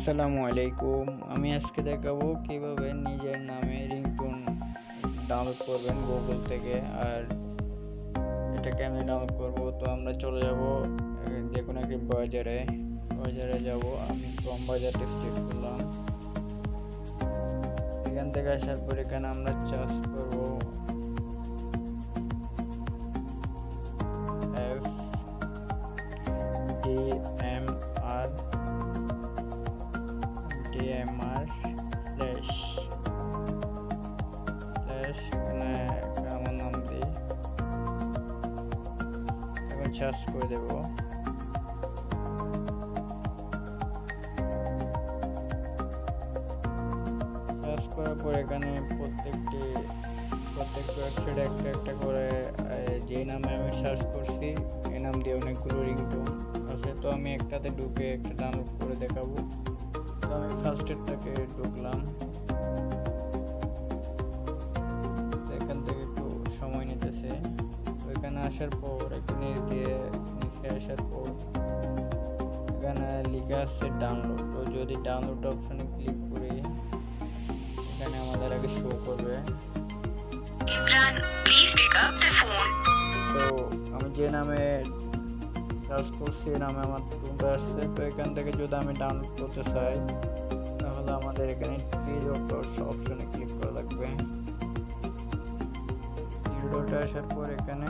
আসসালামু আলাইকুম। আমি আজকে দেখাবো কিভাবে নিজের নামে রিংটোন ডাউনলোড করবেন গুগল থেকে। আর এটা কেমনে ডাউনলোড করব, তো আমরা চলে যাব যে কোনো একটি বাজারে যাব। আমি ক্রোম বাজারটা সিলেক্ট করলাম। এখান থেকে আসার পর এখানে আমরা চার্জ করব FDMR স্ল্যাশ এখানে আমার নাম দিই, এখন সার্চ করে দেব। সার্চ করার পর এখানে প্রত্যেকটি ওয়েবসাইটে একটা একটা করে যে নামে আমি সার্চ করছি এই নাম দিয়ে অনেকগুলো রিংটোন আছে। তো আমি একটাতে ঢুকে একটা ডাউনলোড করে দেখাবো। তো আমি ফার্স্টেরটাকে ঢুকলাম। এখান থেকে একটু সময় নিতেছে। ওইখানে আসার পর এখানে নিচে আসার পর এখানে লেখা আছে ডাউনলোড। তো যদি ডাউনলোড অপশনে ক্লিক করি এখানে আমাদের আগে শো করবে। তো আমি যে নামে সার্চ করছি এই নামে আমার টোনটা আসছে। তো এখান থেকে যদি আমি ডাউনলোড করতে চাই তাহলে আমাদের এখানে অপশনে ক্লিক করা লাগবে। ভিডিওটা আসার পর এখানে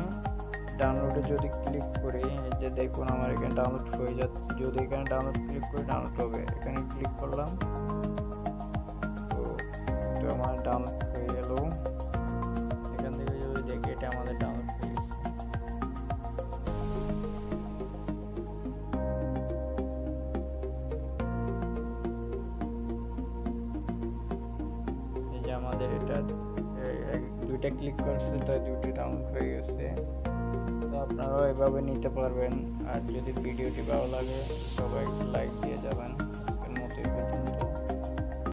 ডাউনলোডে যদি ক্লিক করি, এই যে দেখুন আমার এখানে ডাউনলোড হয়ে যাচ্ছে। যদি এখানে ডাউনলোড ক্লিক করে ডাউনলোড হবে, এখানে ক্লিক করলাম। তো আমার ডাউনলোড হয়ে গেল। এখান থেকে যদি দেখি এটা আমাদের ডাউনলোড হয়ে গেছে। এই যে আমাদের এটা দুইটা ক্লিক করছে, তাই দুইটি ডাউনলোড হয়ে গেছে। তো আপনারাও এভাবে নিতে পারবেন। আর যদি ভিডিওটি ভালো লাগে সবাই লাইক দিয়ে যাবেন।